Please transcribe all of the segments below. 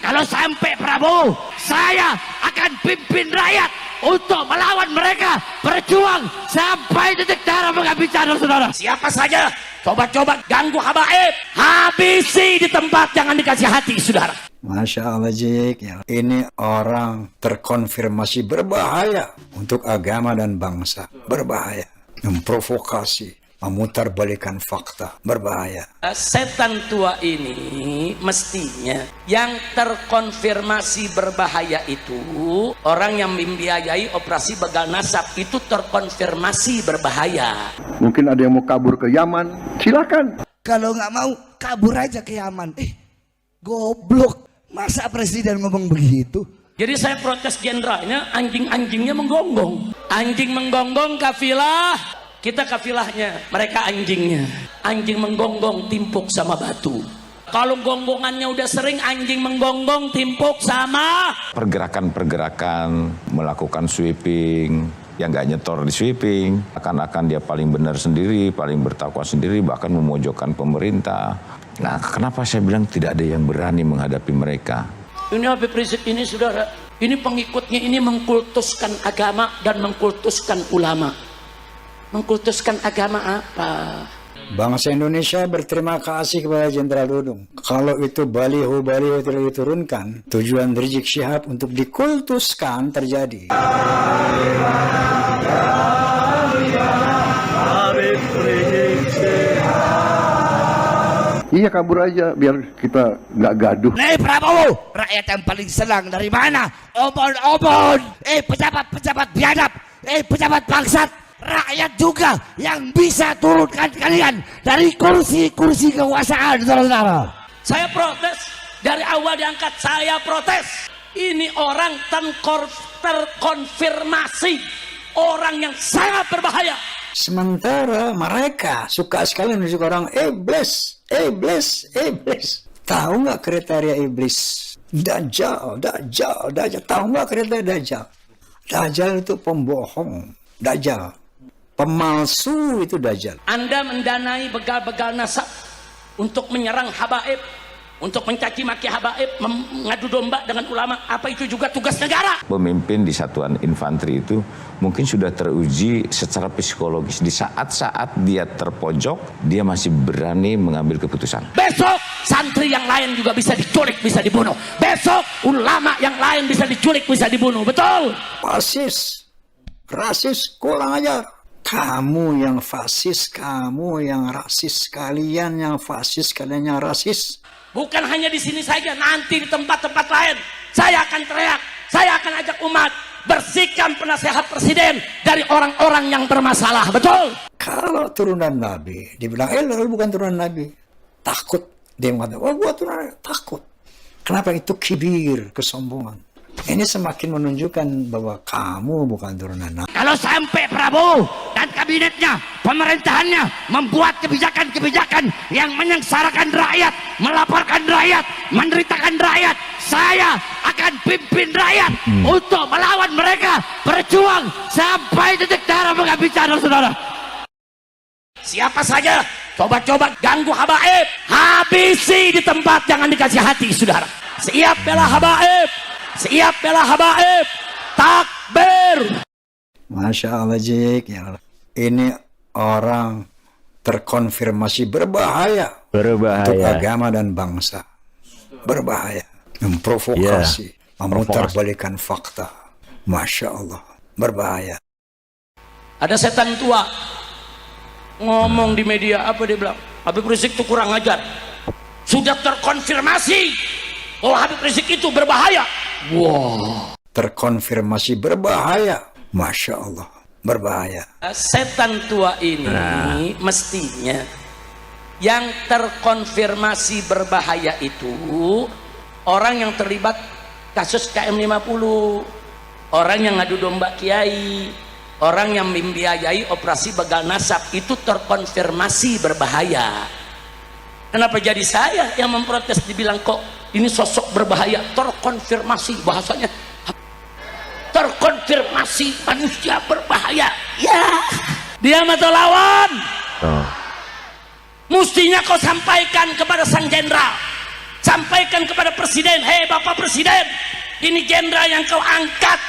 Kalau sampai Prabowo, saya akan pimpin rakyat untuk melawan mereka, berjuang sampai titik darah menghabiskan saudara. Siapa saja coba-coba ganggu habaib, habisi di tempat, jangan dikasih hati saudara. Masya Allah Jik, ya. Ini orang terkonfirmasi berbahaya untuk agama dan bangsa, berbahaya, memprovokasi, memutarbalikan fakta, berbahaya. Setan tua ini mestinya yang terkonfirmasi berbahaya itu orang yang membiayai operasi begal nasab, itu terkonfirmasi berbahaya. Mungkin ada yang mau kabur ke Yaman, silakan. Kalau nggak mau kabur aja ke Yaman. Goblok. Masa presiden ngomong begitu? Jadi saya protes jenderalnya, anjing-anjingnya menggonggong. Anjing menggonggong kafilah, kita kafilahnya, mereka anjingnya. Anjing menggonggong timpuk sama batu. Kalau gonggongannya udah sering, anjing menggonggong timpuk sama pergerakan-pergerakan, melakukan sweeping, yang nggak nyetor di sweeping, akan-akan dia paling benar sendiri, paling bertakwa sendiri, bahkan memojokkan pemerintah. Nah, kenapa saya bilang tidak ada yang berani menghadapi mereka? Ini Habib Rizik ini saudara, ini pengikutnya ini mengkultuskan agama dan mengkultuskan ulama. Mengkultuskan agama apa? Bangsa Indonesia berterima kasih kepada Jenderal Dudung. Kalau itu baliho-baliho tidak diturunkan, tujuan Rizik Syihab untuk dikultuskan terjadi. Iya, kabur aja biar kita nggak gaduh. Nih Prabowo, rakyat yang paling senang dari mana? Obon-obon. Pejabat-pejabat biadab. Pejabat bangsat. Rakyat juga yang bisa turunkan kalian dari kursi-kursi kekuasaan, saudara-saudara. Saya protes dari awal diangkat, saya protes. Ini orang terkonfirmasi, orang yang sangat berbahaya. Sementara mereka suka sekali menunjuk orang iblis. Tahu nggak kriteria iblis? Dajjal. Tahu nggak kriteria Dajjal? Dajjal itu pembohong. Dajjal, pemalsu itu Dajjal. Anda mendanai begal-begal nasab untuk menyerang habaib, untuk mencaci maki habaib, mengadu domba dengan ulama. Apa itu juga tugas negara? Pemimpin di satuan infanteri itu mungkin sudah teruji secara psikologis. Di saat-saat dia terpojok, dia masih berani mengambil keputusan. Besok santri yang lain juga bisa diculik, bisa dibunuh. Besok ulama yang lain bisa diculik, bisa dibunuh. Betul? Fasis, rasis, kurang ajar. Kamu yang fasis, kamu yang rasis, kalian yang fasis, kalian yang rasis. Bukan hanya di sini saja, nanti di tempat-tempat lain saya akan teriak, saya akan ajak umat bersihkan penasehat presiden dari orang-orang yang bermasalah. Betul? Kalau turunan Nabi dibilang lu bukan turunan Nabi, takut dia mengatakan, gua turunan, takut. Kenapa? Itu kibir, kesombongan. Ini semakin menunjukkan bahwa kamu bukan turunan Nabi. Kalau sampai Prabowo dan kabinetnya, pemerintahannya membuat kebijakan-kebijakan yang menyengsarakan rakyat, melaporkan rakyat, menderitakan rakyat, saya akan pimpin rakyat untuk melawan mereka, berjuang sampai titik darah menghabiskan saudara. Siapa saja coba-coba ganggu habaib, habisi di tempat, jangan dikasih hati saudara. Siap bela habaib, siap bela habaib, takbir. Masya Allah Jik, ya. Ini orang terkonfirmasi berbahaya untuk agama dan bangsa, berbahaya, memprovokasi, memutarbalikan fakta. Masya Allah, berbahaya. Ada setan tua ngomong di media, apa dia bilang? Habib Rizik itu kurang ajar. Sudah terkonfirmasi bahwa Habib Rizik itu berbahaya. Wow. Terkonfirmasi berbahaya. Masya Allah, berbahaya. Setan tua ini mestinya yang terkonfirmasi berbahaya itu orang yang terlibat kasus KM50, orang yang ngadu domba kiai, orang yang membiayai operasi begal nasab, itu terkonfirmasi berbahaya. Kenapa jadi saya yang memprotes, dibilang kok ini sosok berbahaya? Terkonfirmasi, bahasanya terkonfirmasi manusia berbahaya. Ya, dia mata lawan. Mestinya kau sampaikan kepada sang jenderal, Sampaikan kepada presiden, hei Bapak Presiden, ini jenderal yang kau angkat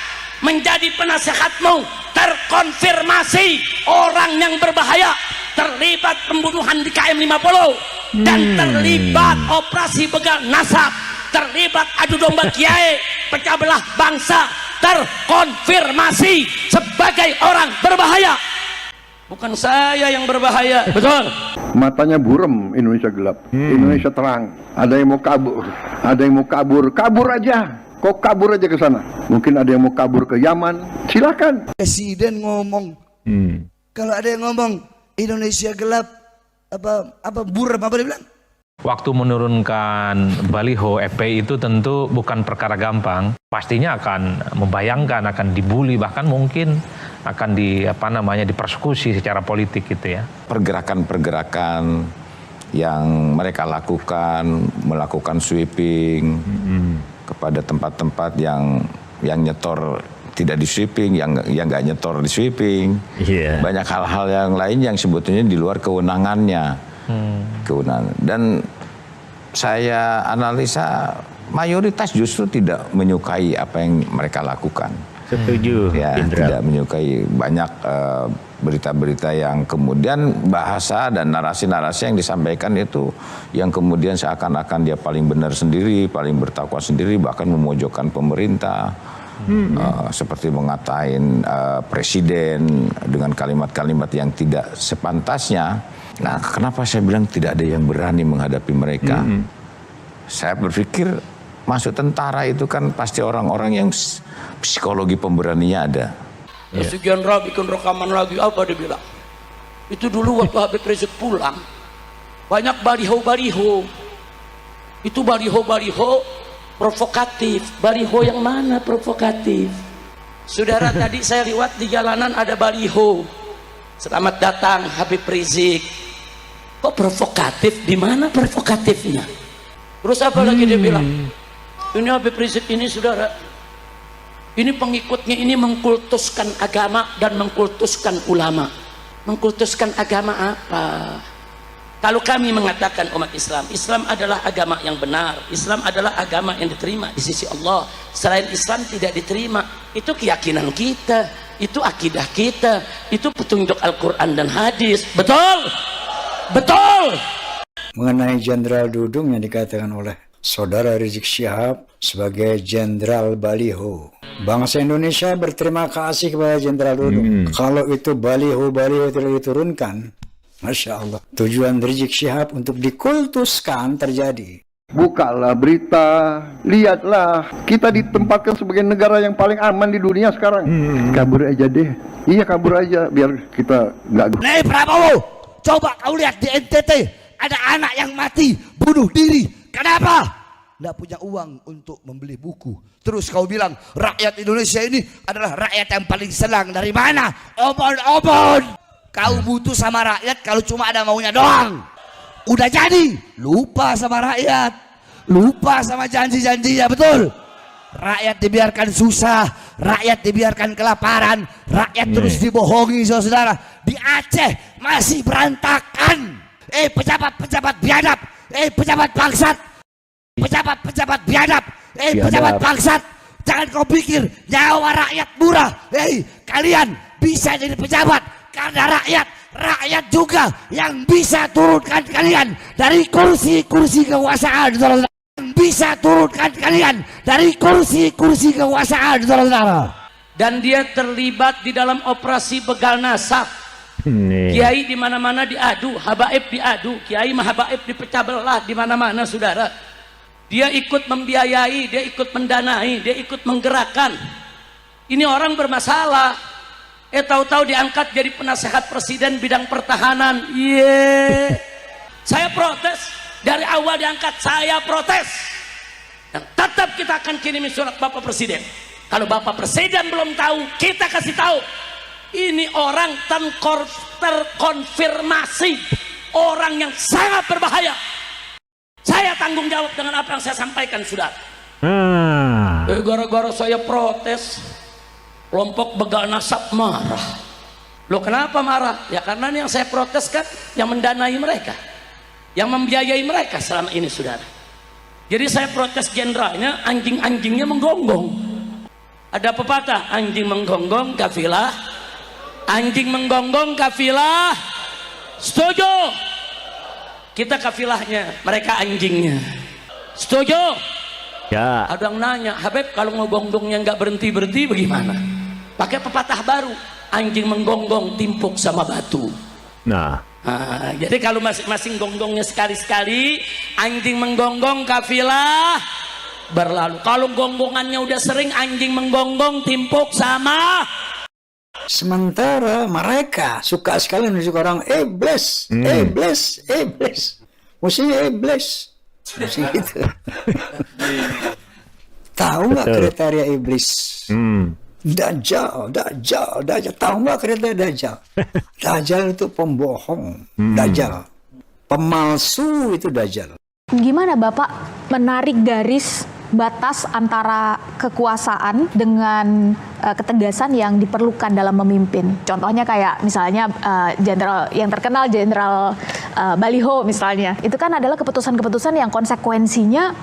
menjadi penasehatmu terkonfirmasi orang yang berbahaya, terlibat pembunuhan di KM 50 dan terlibat operasi begal nasab, terlibat adu domba kiai, pecah belah bangsa, terkonfirmasi sebagai orang berbahaya. Bukan saya yang berbahaya, betul? Matanya buram, Indonesia gelap, Indonesia terang. Ada yang mau kabur, ada yang mau kabur, kabur aja. Kok kabur aja ke sana? Mungkin ada yang mau kabur ke Yaman, silakan. Presiden ngomong, kalau ada yang ngomong Indonesia gelap, apa buram, apa dia bilang? Waktu menurunkan baliho FPI itu tentu bukan perkara gampang. Pastinya akan membayangkan, akan dibully, bahkan mungkin akan dipersekusi secara politik gitu ya. Pergerakan-pergerakan yang mereka lakukan, melakukan sweeping kepada tempat-tempat yang nyetor tidak di sweeping, yang nggak nyetor di sweeping. Banyak hal-hal yang lain yang sebetulnya di luar kewenangannya. Kewenangan. Dan saya analisa mayoritas justru tidak menyukai apa yang mereka lakukan. Setuju, Ya, Jenderal. tidak menyukai banyak berita-berita yang kemudian bahasa dan narasi-narasi yang disampaikan itu yang kemudian seakan-akan dia paling benar sendiri, paling bertakwa sendiri, bahkan memojokkan pemerintah. Seperti mengatain presiden dengan kalimat-kalimat yang tidak sepantasnya. Nah, kenapa saya bilang tidak ada yang berani menghadapi mereka? Saya berpikir masuk tentara itu kan pasti orang-orang yang psikologi pemberaninya ada. Si jenderal bikin rekaman lagi, apa dia bilang? Itu dulu waktu Habib Rizik pulang, banyak baliho-baliho. Itu baliho-baliho provokatif. Baliho yang mana provokatif? Saudara, tadi saya lewat di jalanan ada baliho, selamat datang Habib Rizik. Kok provokatif? Di mana provokatifnya? Terus apa lagi dia bilang? Ini Habib Rizik ini, saudara, ini pengikutnya ini mengkultuskan agama dan mengkultuskan ulama. Mengkultuskan agama apa? Kalau kami mengatakan umat Islam, Islam adalah agama yang benar, Islam adalah agama yang diterima di sisi Allah. Selain Islam tidak diterima. Itu keyakinan kita, itu akidah kita, itu petunjuk Al-Quran dan hadis. Betul? Betul! Mengenai Jenderal Dudung yang dikatakan oleh Saudara Rizik Syihab sebagai Jenderal Baliho. Bangsa Indonesia berterima kasih kepada Jenderal Dudung. Kalau itu baliho-baliho tidak diturunkan, Masya Allah, tujuan Rizik Syihab untuk dikultuskan terjadi. Bukalah berita, lihatlah, kita ditempatkan sebagai negara yang paling aman di dunia sekarang. Kabur aja deh. Iya, kabur aja biar kita nggak. Nih Prabowo, coba kau lihat di NTT ada anak yang mati bunuh diri. Kenapa? Nggak punya uang untuk membeli buku. Terus kau bilang rakyat Indonesia ini adalah rakyat yang paling senang. Dari mana? Obon-obon. Kau butuh sama rakyat kalau cuma ada maunya doang. Udah jadi, lupa sama rakyat, lupa sama janji-janjinya, betul? Rakyat dibiarkan susah, rakyat dibiarkan kelaparan, rakyat terus dibohongi, saudara. Di Aceh masih berantakan. Pejabat-pejabat biadab, pejabat bangsat, pejabat-pejabat biadab, pejabat bangsat. Jangan kau pikir nyawa rakyat murah. Kalian bisa jadi pejabat karena rakyat juga yang bisa turunkan kalian dari kursi-kursi kekuasaan, saudara. Bisa turunkan kalian dari kursi-kursi kekuasaan, saudara. Dan dia terlibat di dalam operasi begal nasab. Kiai di mana-mana diadu, habaib diadu, kiai mahabaib dipecah belah di mana-mana, saudara. Dia ikut membiayai, dia ikut mendanai, dia ikut menggerakkan. Ini orang bermasalah. Tahu-tahu diangkat jadi penasehat presiden bidang pertahanan. Saya protes. Dari awal diangkat, saya protes. Dan tetap kita akan kirimi surat Bapak Presiden. Kalau Bapak Presiden belum tahu, kita kasih tahu. Ini orang terkonfirmasi orang yang sangat berbahaya. Saya tanggung jawab dengan apa yang saya sampaikan, saudara. Gara-gara saya protes, kelompok begal nasab marah. Loh, kenapa marah? Ya karena ini yang saya protes kan yang mendanai mereka, yang membiayai mereka selama ini, saudara. Jadi saya protes jenderalnya, anjing-anjingnya menggonggong. Ada pepatah, anjing menggonggong kafilah, anjing menggonggong kafilah. Setuju? Kita kafilahnya, mereka anjingnya. Setuju? Ya. Ada yang nanya, Habib kalau ngegonggongnya nggak berhenti-berhenti bagaimana? Pakai pepatah baru, anjing menggonggong timpuk sama batu. Nah, Jadi kalau masing-masing gonggongnya sekali-sekali, anjing menggonggong kafilah berlalu. Kalau gonggongannya udah sering, anjing menggonggong timpuk sama. Sementara mereka suka sekali menunjuk orang iblis, iblis, iblis. Mestinya iblis. Mesti gitu. Tahu nggak kriteria iblis? Dajjal, Dajjal, Dajjal. Tahu nggak kriteria Dajjal? Dajjal itu pembohong. Dajjal. Pemalsu itu Dajjal. Gimana Bapak menarik garis batas antara kekuasaan dengan ketegasan yang diperlukan dalam memimpin? Contohnya kayak misalnya jenderal yang terkenal, Jenderal Baliho misalnya. Itu kan adalah keputusan-keputusan yang konsekuensinya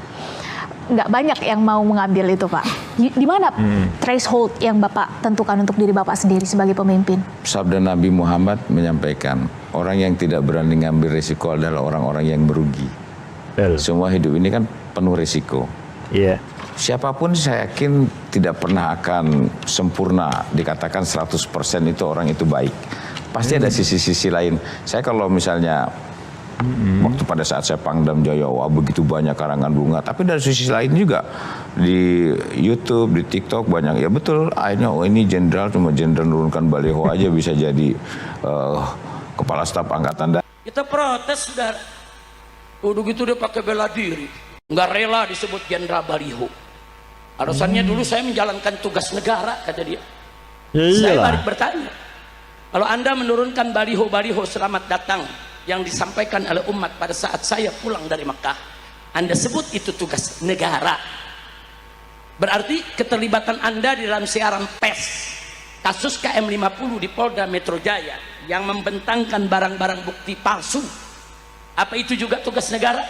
nggak banyak yang mau mengambil itu, Pak. Di mana threshold yang Bapak tentukan untuk diri Bapak sendiri sebagai pemimpin? Sabda Nabi Muhammad menyampaikan, orang yang tidak berani ngambil risiko adalah orang-orang yang merugi. Semua hidup ini kan penuh risiko. iya. Siapapun saya yakin tidak pernah akan sempurna dikatakan 100% itu orang itu baik. Pasti ada sisi-sisi lain. Saya kalau misalnya waktu pada saat saya Pangdam Jaya, wah begitu banyak karangan bunga. Tapi dari sisi lain juga di YouTube, di TikTok banyak. Ya betul, akhirnya oh ini jenderal cuma jenderal menurunkan baliho aja bisa jadi kepala staf angkatan darat. Kita protes, saudara. Udah gitu dia pakai bela diri, nggak rela disebut Jenderal Baliho. Alasannya dulu saya menjalankan tugas negara, kata dia. Ya Saya iyalah. balik bertanya, kalau Anda menurunkan baliho-baliho selamat datang yang disampaikan oleh umat pada saat saya pulang dari Mekah, Anda sebut itu tugas negara. Berarti keterlibatan Anda di dalam siaran pers kasus KM50 di Polda Metro Jaya yang membentangkan barang-barang bukti palsu, apa itu juga tugas negara?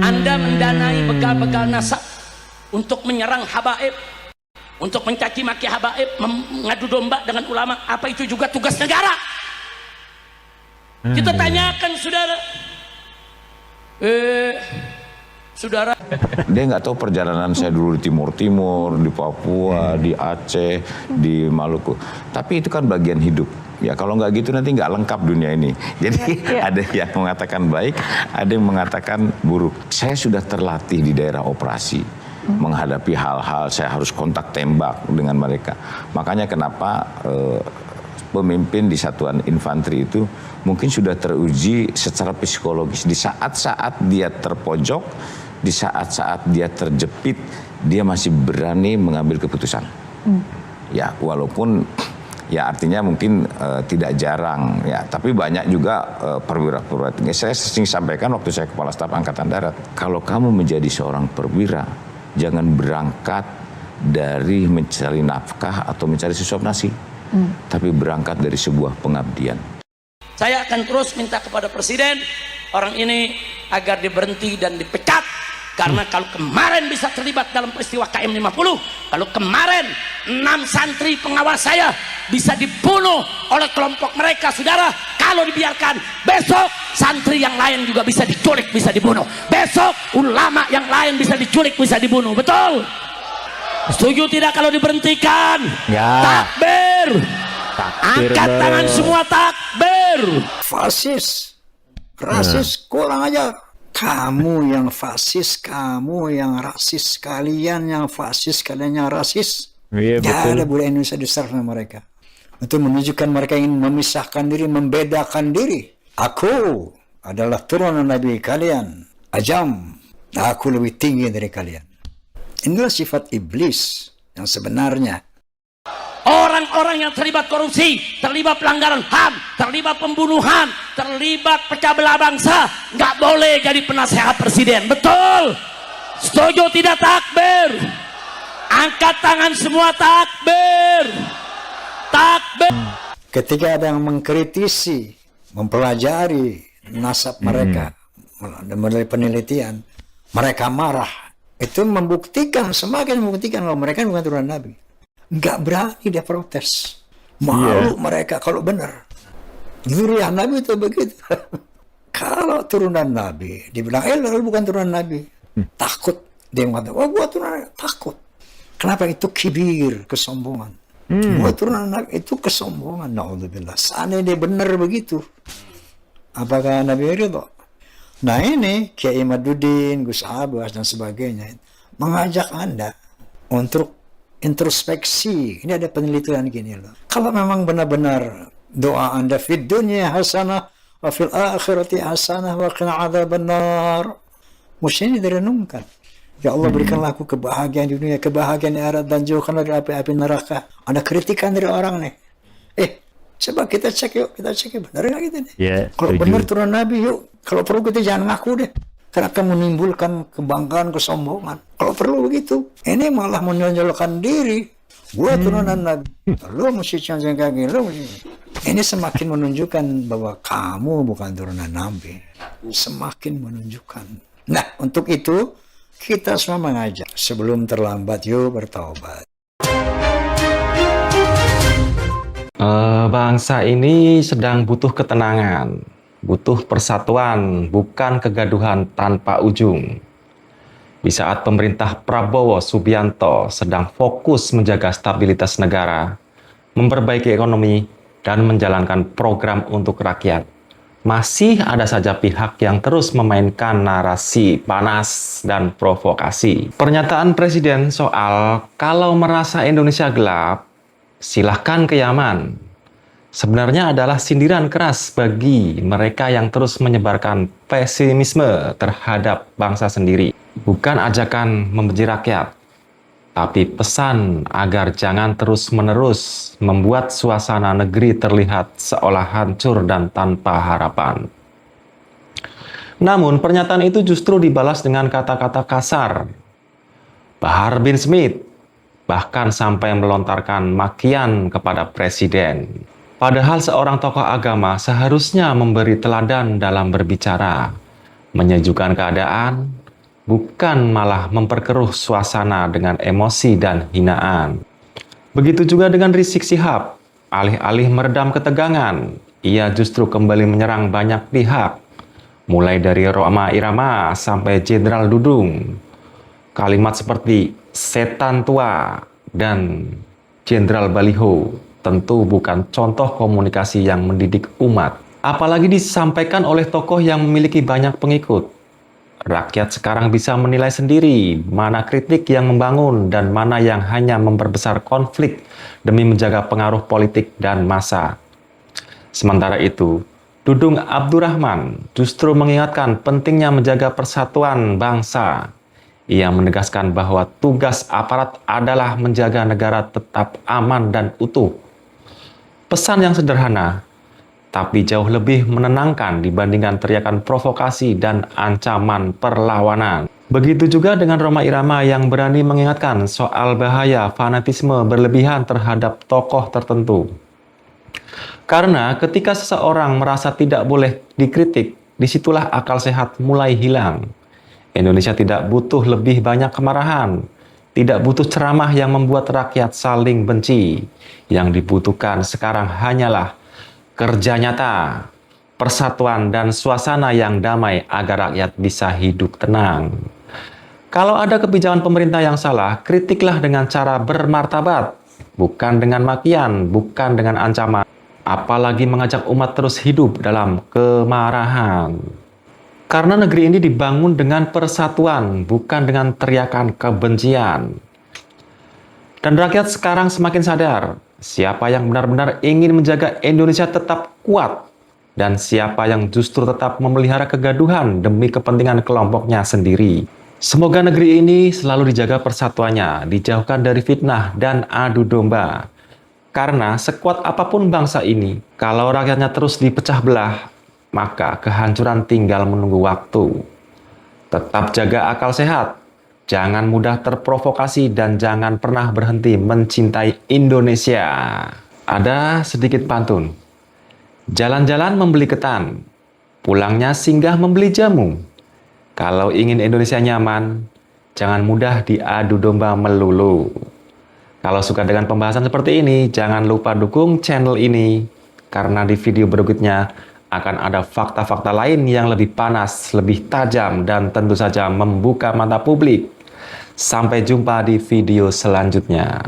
Anda mendanai begal-begal nasab untuk menyerang habaib, untuk mencaci maki habaib, mengadu domba dengan ulama, apa itu juga tugas negara? Kita tanyakan, saudara. Saudara, Dia nggak tahu perjalanan saya dulu di Timur Timur, di Papua, di Aceh, di Maluku. Tapi itu kan bagian hidup. Ya kalau nggak gitu nanti nggak lengkap dunia ini. Jadi ada yang mengatakan baik, ada yang mengatakan buruk. Saya sudah terlatih di daerah operasi menghadapi hal-hal. Saya harus kontak tembak dengan mereka. Makanya kenapa pemimpin di satuan infanteri itu mungkin sudah teruji secara psikologis. Di saat-saat dia terpojok, di saat-saat dia terjepit, dia masih berani mengambil keputusan. Ya walaupun ya artinya mungkin tidak jarang ya, tapi banyak juga perwira-perwira tinggi. Saya sering sampaikan waktu saya kepala staf angkatan darat, kalau kamu menjadi seorang perwira, jangan berangkat dari mencari nafkah atau mencari sesuap nasi, tapi berangkat dari sebuah pengabdian. saya akan terus minta kepada Presiden orang ini agar diberhenti dan dipecat. Karena kalau kemarin bisa terlibat dalam peristiwa KM50, kalau kemarin 6 santri pengawal saya bisa dibunuh oleh kelompok mereka, saudara, kalau dibiarkan, besok santri yang lain juga bisa diculik, bisa dibunuh. Besok ulama yang lain bisa diculik, bisa dibunuh. Betul? Setuju tidak kalau diberhentikan? Ya. Takbir. Angkat tangan semua, takbir. Fasis, rasis, kurang aja. Kamu yang fasis, kamu yang rasis, kalian yang fasis, kalian yang rasis. Iya, Tidak betul. ada budaya Indonesia diserang mereka. Untuk menunjukkan mereka ingin memisahkan diri, membedakan diri. Aku adalah turunan Nabi kalian, Ajam. Aku lebih tinggi dari kalian. Inilah sifat iblis yang sebenarnya. Orang-orang yang terlibat korupsi, terlibat pelanggaran HAM, terlibat pembunuhan, terlibat pecah belah bangsa, nggak boleh jadi penasehat presiden. Betul? Setuju tidak, takbir? Angkat tangan semua, takbir. Takbir. Ketika ada yang mengkritisi, mempelajari nasab mereka melalui penelitian, mereka marah. Itu semakin membuktikan bahwa mereka bukan turunan Nabi. Nggak berani dia protes. Malu mereka kalau benar. Zuriat Nabi itu begitu. Kalau turunan Nabi, dibilang, lu bukan turunan Nabi. Takut. Dia mengatakan, gua turunan Nabi. Takut. Kenapa? Itu kibir, kesombongan. Gua turunan Nabi, itu kesombongan. Na'udzubillah. Seandainya dia benar begitu, apakah Nabi ridho? Nah ini, Kiai Imaduddin, Gus Abbas, dan sebagainya, mengajak Anda untuk introspeksi. Ini ada penelitian gini loh. Kalau memang benar-benar doa Anda fid dunya hasanah wa fil akhirati hasanah wa qina adzabannar, mesti direnungkan. Ya Allah, berikanlah aku kebahagiaan di dunia, kebahagiaan di akhirat, dan jauhkan dari api-api neraka. Ada kritikan dari orang nih. Coba kita cek yuk, benar nggak gitu nih? Kalau benar turunan Nabi, yuk. Kalau perlu kita jangan ngaku deh. Karena akan menimbulkan kebanggaan, kesombongan. Kalau perlu begitu. Ini malah menonjolkan diri. Gua turunan Nabi. Lu mesti jangan kayak gini. Ini semakin menunjukkan bahwa kamu bukan turunan Nabi. Semakin menunjukkan. Nah, untuk itu kita semua mengajak. Sebelum terlambat, yuk bertaubat. Bangsa ini sedang butuh ketenangan, butuh persatuan, bukan kegaduhan tanpa ujung. Di saat pemerintah Prabowo Subianto sedang fokus menjaga stabilitas negara, memperbaiki ekonomi, dan menjalankan program untuk rakyat, masih ada saja pihak yang terus memainkan narasi panas dan provokasi. Pernyataan Presiden soal kalau merasa Indonesia gelap, silahkan ke Yaman, sebenarnya adalah sindiran keras bagi mereka yang terus menyebarkan pesimisme terhadap bangsa sendiri. Bukan ajakan membenci rakyat, tapi pesan agar jangan terus-menerus membuat suasana negeri terlihat seolah hancur dan tanpa harapan. Namun pernyataan itu justru dibalas dengan kata-kata kasar. Bahar bin Smith bahkan sampai melontarkan makian kepada presiden. Padahal seorang tokoh agama seharusnya memberi teladan dalam berbicara, menyejukkan keadaan, bukan malah memperkeruh suasana dengan emosi dan hinaan. Begitu juga dengan Rizik Syihab, alih-alih meredam ketegangan, ia justru kembali menyerang banyak pihak, mulai dari Rhoma Irama sampai Jenderal Dudung. Kalimat seperti setan tua dan Jenderal Baliho tentu bukan contoh komunikasi yang mendidik umat. Apalagi disampaikan oleh tokoh yang memiliki banyak pengikut. Rakyat sekarang bisa menilai sendiri mana kritik yang membangun dan mana yang hanya memperbesar konflik demi menjaga pengaruh politik dan massa. Sementara itu, Dudung Abdurrahman justru mengingatkan pentingnya menjaga persatuan bangsa. Ia menegaskan bahwa tugas aparat adalah menjaga negara tetap aman dan utuh. Pesan yang sederhana, tapi jauh lebih menenangkan dibandingkan teriakan provokasi dan ancaman perlawanan. Begitu juga dengan Rhoma Irama yang berani mengingatkan soal bahaya fanatisme berlebihan terhadap tokoh tertentu. Karena ketika seseorang merasa tidak boleh dikritik, disitulah akal sehat mulai hilang. Indonesia tidak butuh lebih banyak kemarahan, tidak butuh ceramah yang membuat rakyat saling benci. Yang dibutuhkan sekarang hanyalah kerja nyata, persatuan dan suasana yang damai agar rakyat bisa hidup tenang. Kalau ada kebijakan pemerintah yang salah, kritiklah dengan cara bermartabat, bukan dengan makian, bukan dengan ancaman. Apalagi mengajak umat terus hidup dalam kemarahan. Karena negeri ini dibangun dengan persatuan, bukan dengan teriakan kebencian. Dan rakyat sekarang semakin sadar, siapa yang benar-benar ingin menjaga Indonesia tetap kuat, dan siapa yang justru tetap memelihara kegaduhan demi kepentingan kelompoknya sendiri. Semoga negeri ini selalu dijaga persatuannya, dijauhkan dari fitnah dan adu domba. Karena sekuat apapun bangsa ini, kalau rakyatnya terus dipecah belah, maka kehancuran tinggal menunggu waktu. Tetap jaga akal sehat, jangan mudah terprovokasi, dan jangan pernah berhenti mencintai Indonesia. Ada sedikit pantun. Jalan-jalan membeli ketan, pulangnya singgah membeli jamu. Kalau ingin Indonesia nyaman, jangan mudah diadu domba melulu. Kalau suka dengan pembahasan seperti ini, jangan lupa dukung channel ini, karena di video berikutnya akan ada fakta-fakta lain yang lebih panas, lebih tajam, dan tentu saja membuka mata publik. Sampai jumpa di video selanjutnya.